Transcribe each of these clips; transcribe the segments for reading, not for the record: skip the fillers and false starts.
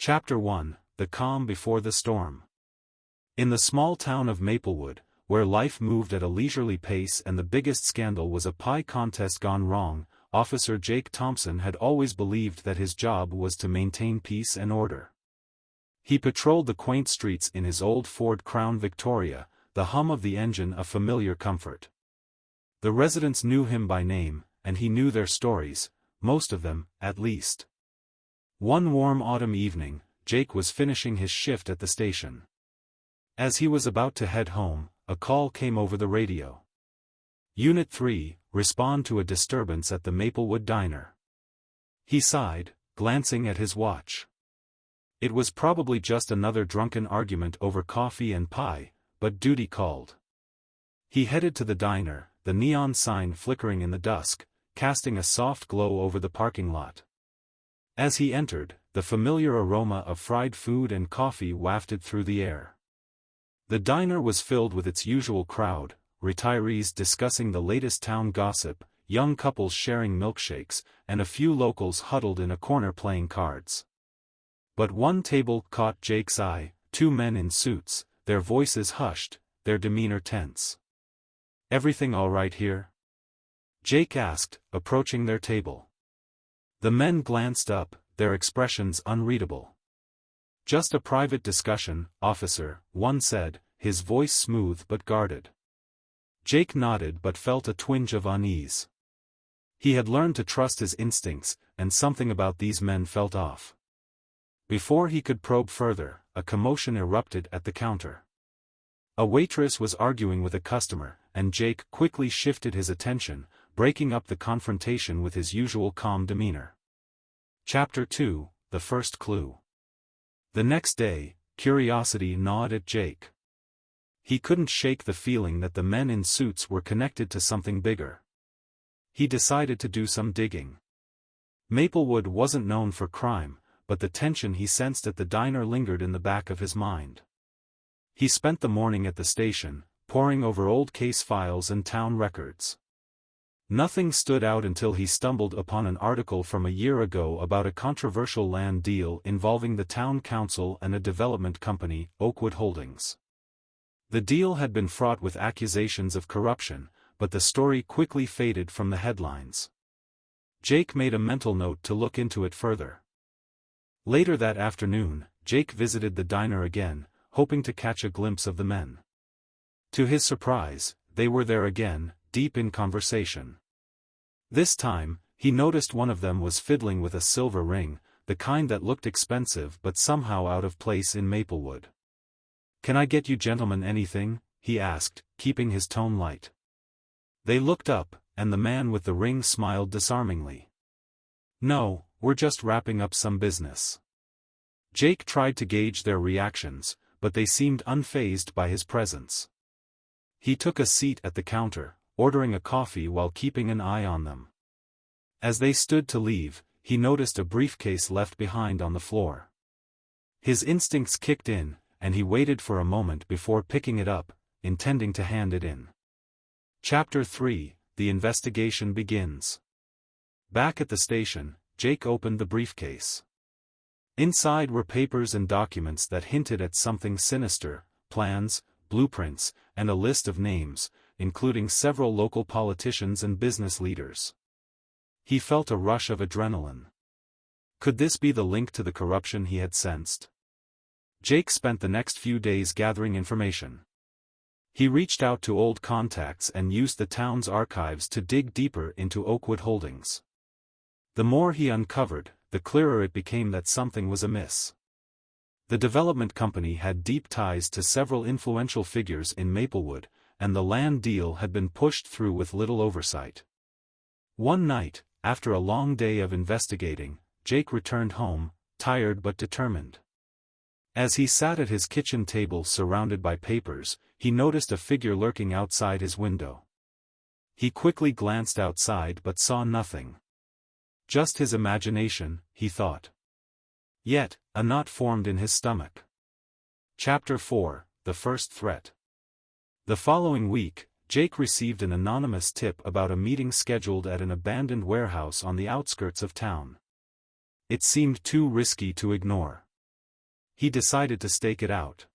Chapter 1: The Calm Before the Storm. In the small town of Maplewood, where life moved at a leisurely pace and the biggest scandal was a pie contest gone wrong, Officer Jake Thompson had always believed that his job was to maintain peace and order. He patrolled the quaint streets in his old Ford Crown Victoria, the hum of the engine a familiar comfort. The residents knew him by name, and he knew their stories, most of them, at least. One warm autumn evening, Jake was finishing his shift at the station. As he was about to head home, a call came over the radio. Unit 3, respond to a disturbance at the Maplewood Diner. He sighed, glancing at his watch. It was probably just another drunken argument over coffee and pie, but duty called. He headed to the diner, the neon sign flickering in the dusk, casting a soft glow over the parking lot. As he entered, the familiar aroma of fried food and coffee wafted through the air. The diner was filled with its usual crowd, retirees discussing the latest town gossip, young couples sharing milkshakes, and a few locals huddled in a corner playing cards. But one table caught Jake's eye, two men in suits, their voices hushed, their demeanor tense. "Everything all right here?" Jake asked, approaching their table. The men glanced up, their expressions unreadable. "Just a private discussion, officer," one said, his voice smooth but guarded. Jake nodded but felt a twinge of unease. He had learned to trust his instincts, and something about these men felt off. Before he could probe further, a commotion erupted at the counter. A waitress was arguing with a customer, and Jake quickly shifted his attention, breaking up the confrontation with his usual calm demeanor. Chapter 2: The First Clue. The next day, curiosity gnawed at Jake. He couldn't shake the feeling that the men in suits were connected to something bigger. He decided to do some digging. Maplewood wasn't known for crime, but the tension he sensed at the diner lingered in the back of his mind. He spent the morning at the station, poring over old case files and town records. Nothing stood out until he stumbled upon an article from a year ago about a controversial land deal involving the town council and a development company, Oakwood Holdings. The deal had been fraught with accusations of corruption, but the story quickly faded from the headlines. Jake made a mental note to look into it further. Later that afternoon, Jake visited the diner again, hoping to catch a glimpse of the men. To his surprise, they were there again, deep in conversation. This time, he noticed one of them was fiddling with a silver ring, the kind that looked expensive but somehow out of place in Maplewood. "Can I get you gentlemen anything?" he asked, keeping his tone light. They looked up, and the man with the ring smiled disarmingly. "No, we're just wrapping up some business." Jake tried to gauge their reactions, but they seemed unfazed by his presence. He took a seat at the counter, ordering a coffee while keeping an eye on them. As they stood to leave, he noticed a briefcase left behind on the floor. His instincts kicked in, and he waited for a moment before picking it up, intending to hand it in. Chapter 3: The Investigation Begins. Back at the station, Jake opened the briefcase. Inside were papers and documents that hinted at something sinister: plans, blueprints, and a list of names, including several local politicians and business leaders. He felt a rush of adrenaline. Could this be the link to the corruption he had sensed? Jake spent the next few days gathering information. He reached out to old contacts and used the town's archives to dig deeper into Oakwood Holdings. The more he uncovered, the clearer it became that something was amiss. The development company had deep ties to several influential figures in Maplewood, and the land deal had been pushed through with little oversight. One night, after a long day of investigating, Jake returned home, tired but determined. As he sat at his kitchen table surrounded by papers, he noticed a figure lurking outside his window. He quickly glanced outside but saw nothing. Just his imagination, he thought. Yet, a knot formed in his stomach. Chapter 4: The First Threat. The following week, Jake received an anonymous tip about a meeting scheduled at an abandoned warehouse on the outskirts of town. It seemed too risky to ignore. he decided to stake it out.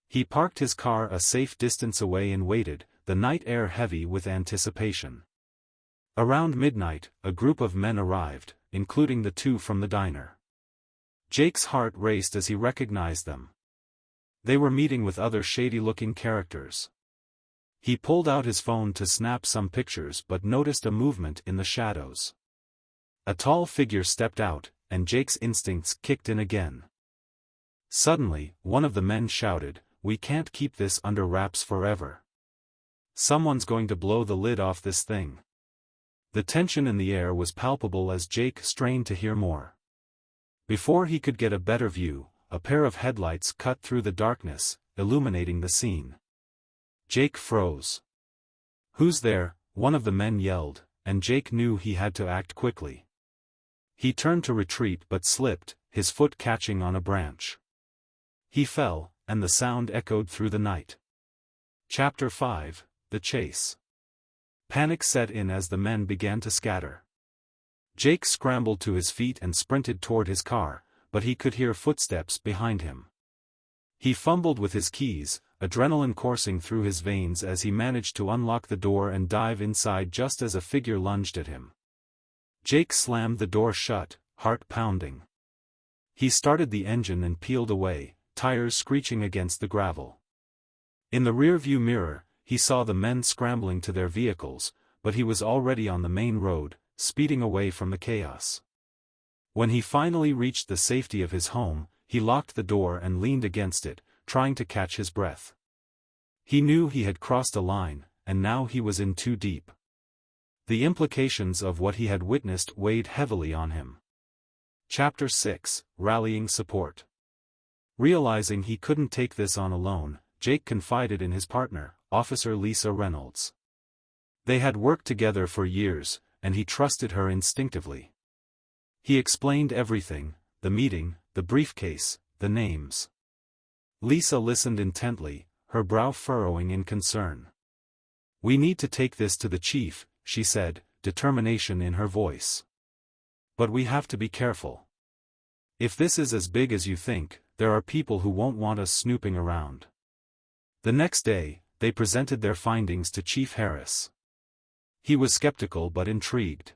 He parked his car a safe distance away and waited, the night air heavy with anticipation. Around midnight, a group of men arrived, including the two from the diner. Jake's heart raced as he recognized them. They were meeting with other shady-looking characters. He pulled out his phone to snap some pictures but noticed a movement in the shadows. A tall figure stepped out, and Jake's instincts kicked in again. Suddenly, one of the men shouted, "We can't keep this under wraps forever. Someone's going to blow the lid off this thing." The tension in the air was palpable as Jake strained to hear more. Before he could get a better view, a pair of headlights cut through the darkness, illuminating the scene. Jake froze. "Who's there?" one of the men yelled, and Jake knew he had to act quickly. He turned to retreat but slipped, his foot catching on a branch. He fell, and the sound echoed through the night. Chapter 5: The Chase. Panic set in as the men began to scatter. Jake scrambled to his feet and sprinted toward his car, but he could hear footsteps behind him. He fumbled with his keys, adrenaline coursing through his veins as he managed to unlock the door and dive inside just as a figure lunged at him. Jake slammed the door shut, heart pounding. He started the engine and peeled away, tires screeching against the gravel. In the rearview mirror, he saw the men scrambling to their vehicles, but he was already on the main road, speeding away from the chaos. When he finally reached the safety of his home, he locked the door and leaned against it, trying to catch his breath. He knew he had crossed a line, and now he was in too deep. The implications of what he had witnessed weighed heavily on him. Chapter 6: Rallying Support. Realizing he couldn't take this on alone, Jake confided in his partner, Officer Lisa Reynolds. They had worked together for years, and he trusted her instinctively. He explained everything: the meeting, the briefcase, the names. Lisa listened intently, her brow furrowing in concern. "We need to take this to the chief," she said, determination in her voice. "But we have to be careful. If this is as big as you think, there are people who won't want us snooping around." The next day, they presented their findings to Chief Harris. He was skeptical but intrigued.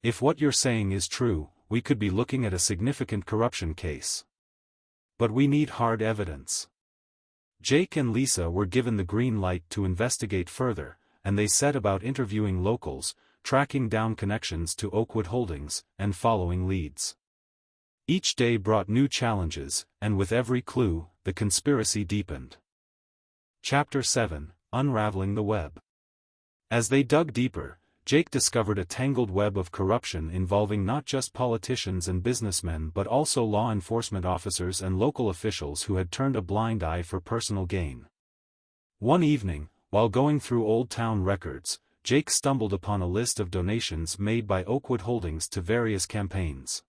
"If what you're saying is true, we could be looking at a significant corruption case. But we need hard evidence." Jake and Lisa were given the green light to investigate further, and they set about interviewing locals, tracking down connections to Oakwood Holdings, and following leads. Each day brought new challenges, and with every clue, the conspiracy deepened. Chapter 7: Unraveling the Web. As they dug deeper, Jake discovered a tangled web of corruption involving not just politicians and businessmen but also law enforcement officers and local officials who had turned a blind eye for personal gain. One evening, while going through Old Town records, Jake stumbled upon a list of donations made by Oakwood Holdings to various campaigns.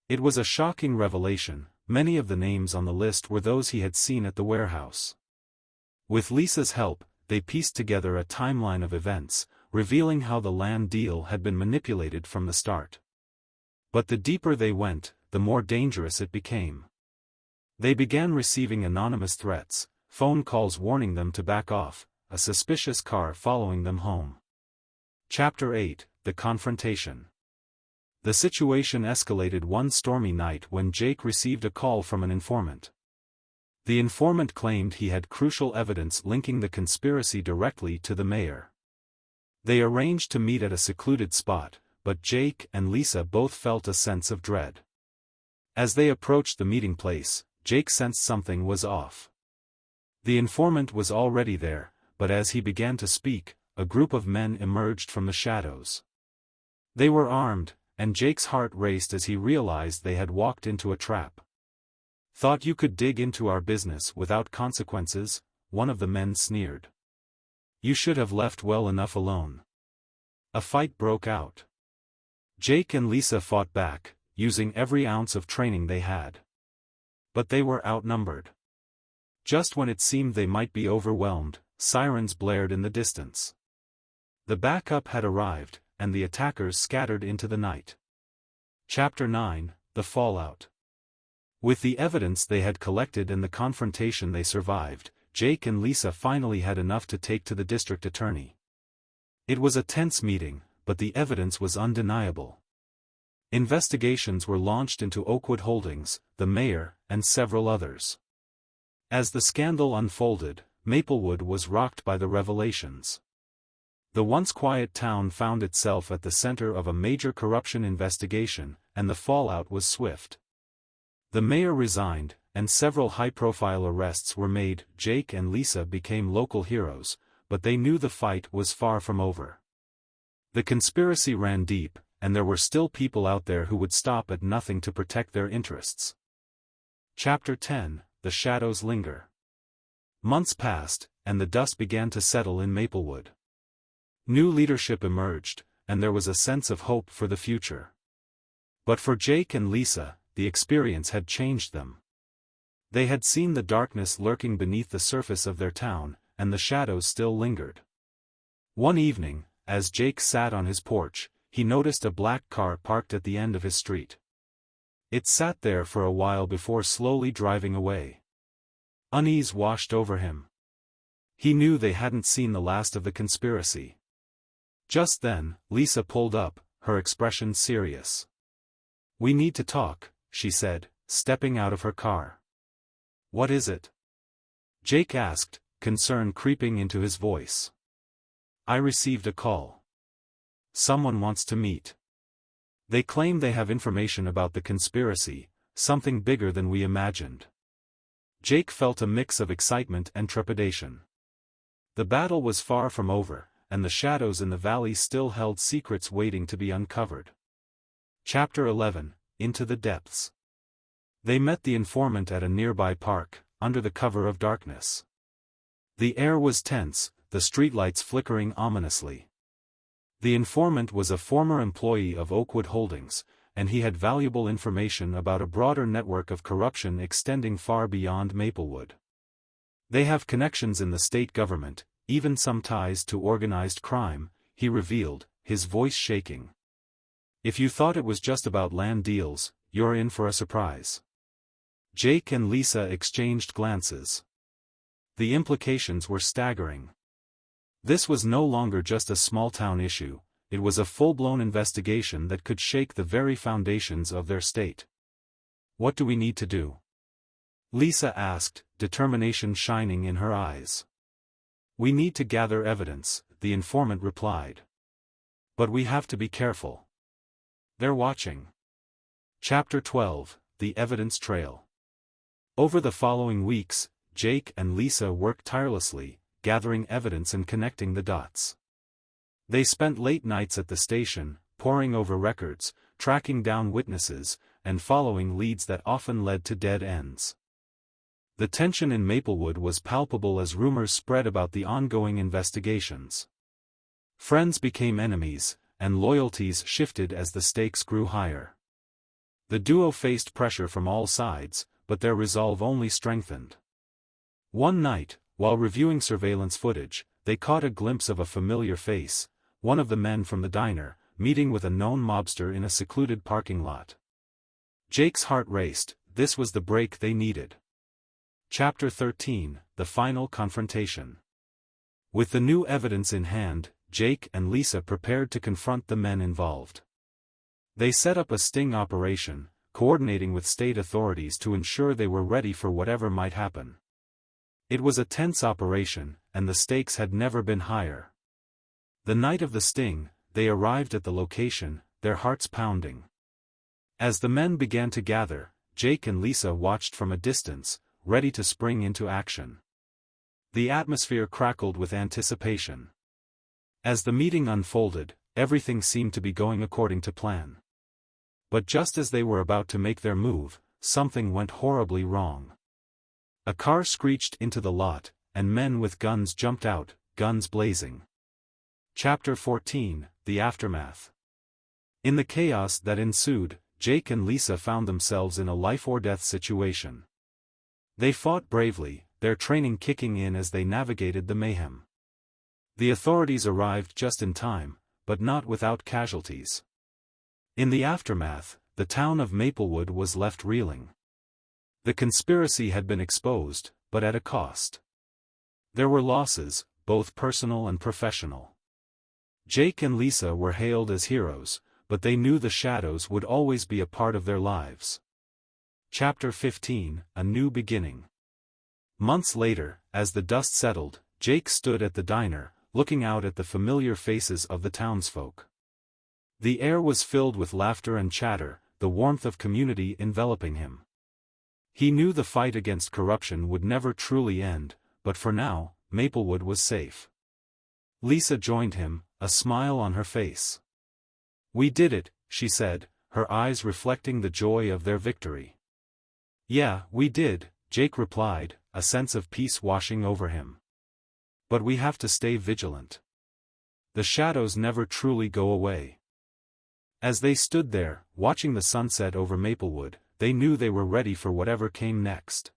It was a shocking revelation: many of the names on the list were those he had seen at the warehouse. With Lisa's help, they pieced together a timeline of events, revealing how the land deal had been manipulated from the start. But the deeper they went, the more dangerous it became. They began receiving anonymous threats, phone calls warning them to back off, a suspicious car following them home. Chapter 8: The Confrontation. The situation escalated one stormy night when Jake received a call from an informant. The informant claimed he had crucial evidence linking the conspiracy directly to the mayor. They arranged to meet at a secluded spot, but Jake and Lisa both felt a sense of dread. As they approached the meeting place, Jake sensed something was off. The informant was already there, but as he began to speak, a group of men emerged from the shadows. They were armed, and Jake's heart raced as he realized they had walked into a trap. "Thought you could dig into our business without consequences?" one of the men sneered. "You should have left well enough alone." A fight broke out. Jake and Lisa fought back, using every ounce of training they had. But they were outnumbered. Just when it seemed they might be overwhelmed, sirens blared in the distance. The backup had arrived, and the attackers scattered into the night. Chapter 9: The Fallout. With the evidence they had collected and the confrontation they survived, Jake and Lisa finally had enough to take to the district attorney. It was a tense meeting, but the evidence was undeniable. Investigations were launched into Oakwood Holdings, the mayor, and several others. As the scandal unfolded, Maplewood was rocked by the revelations. The once quiet town found itself at the center of a major corruption investigation, and the fallout was swift. The mayor resigned, and several high-profile arrests were made. Jake and Lisa became local heroes, but they knew the fight was far from over. The conspiracy ran deep, and there were still people out there who would stop at nothing to protect their interests. Chapter 10: The Shadows Linger. Months passed, and the dust began to settle in Maplewood. New leadership emerged, and there was a sense of hope for the future. But for Jake and Lisa, the experience had changed them. They had seen the darkness lurking beneath the surface of their town, and the shadows still lingered. One evening, as Jake sat on his porch, he noticed a black car parked at the end of his street. It sat there for a while before slowly driving away. Unease washed over him. He knew they hadn't seen the last of the conspiracy. Just then, Lisa pulled up, her expression serious. "We need to talk," she said, stepping out of her car. "What is it?" Jake asked, concern creeping into his voice. "I received a call. Someone wants to meet. They claim they have information about the conspiracy, something bigger than we imagined." Jake felt a mix of excitement and trepidation. The battle was far from over, and the shadows in the valley still held secrets waiting to be uncovered. Chapter 11: Into the Depths. They met the informant at a nearby park, under the cover of darkness. The air was tense, the streetlights flickering ominously. The informant was a former employee of Oakwood Holdings, and he had valuable information about a broader network of corruption extending far beyond Maplewood. "They have connections in the state government, even some ties to organized crime," he revealed, his voice shaking. "If you thought it was just about land deals, you're in for a surprise." Jake and Lisa exchanged glances. The implications were staggering. This was no longer just a small-town issue, it was a full-blown investigation that could shake the very foundations of their state. "What do we need to do?" Lisa asked, determination shining in her eyes. "We need to gather evidence," the informant replied. "But we have to be careful. They're watching." Chapter 12: The Evidence Trail. Over the following weeks, Jake and Lisa worked tirelessly, gathering evidence and connecting the dots. They spent late nights at the station, poring over records, tracking down witnesses, and following leads that often led to dead ends. The tension in Maplewood was palpable as rumors spread about the ongoing investigations. Friends became enemies, and loyalties shifted as the stakes grew higher. The duo faced pressure from all sides, but their resolve only strengthened. One night, while reviewing surveillance footage, they caught a glimpse of a familiar face, one of the men from the diner, meeting with a known mobster in a secluded parking lot. Jake's heart raced, this was the break they needed. Chapter 13: The Final Confrontation. With the new evidence in hand, Jake and Lisa prepared to confront the men involved. They set up a sting operation, coordinating with state authorities to ensure they were ready for whatever might happen. It was a tense operation, and the stakes had never been higher. The night of the sting, they arrived at the location, their hearts pounding. As the men began to gather, Jake and Lisa watched from a distance, ready to spring into action. The atmosphere crackled with anticipation. As the meeting unfolded, everything seemed to be going according to plan. But just as they were about to make their move, something went horribly wrong. A car screeched into the lot, and men with guns jumped out, guns blazing. Chapter 14: The Aftermath. In the chaos that ensued, Jake and Lisa found themselves in a life-or-death situation. They fought bravely, their training kicking in as they navigated the mayhem. The authorities arrived just in time, but not without casualties. In the aftermath, the town of Maplewood was left reeling. The conspiracy had been exposed, but at a cost. There were losses, both personal and professional. Jake and Lisa were hailed as heroes, but they knew the shadows would always be a part of their lives. Chapter 15, A New Beginning. Months later, as the dust settled, Jake stood at the diner, looking out at the familiar faces of the townsfolk. The air was filled with laughter and chatter, the warmth of community enveloping him. He knew the fight against corruption would never truly end, but for now, Maplewood was safe. Lisa joined him, a smile on her face. "We did it," she said, her eyes reflecting the joy of their victory. "Yeah, we did," Jake replied, a sense of peace washing over him. "But we have to stay vigilant. The shadows never truly go away." As they stood there, watching the sunset over Maplewood, they knew they were ready for whatever came next.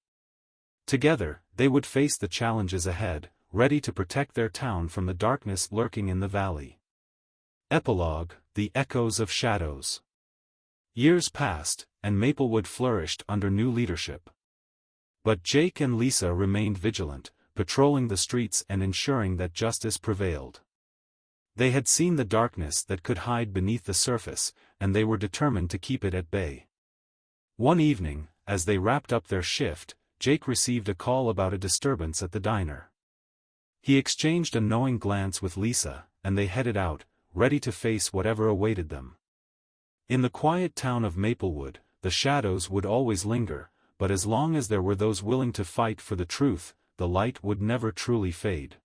Together, they would face the challenges ahead, ready to protect their town from the darkness lurking in the valley. Epilogue, The Echoes of Shadows. Years passed, and Maplewood flourished under new leadership. But Jake and Lisa remained vigilant, patrolling the streets and ensuring that justice prevailed. They had seen the darkness that could hide beneath the surface, and they were determined to keep it at bay. One evening, as they wrapped up their shift, Jake received a call about a disturbance at the diner. He exchanged a knowing glance with Lisa, and they headed out, ready to face whatever awaited them. In the quiet town of Maplewood, the shadows would always linger, but as long as there were those willing to fight for the truth, the light would never truly fade.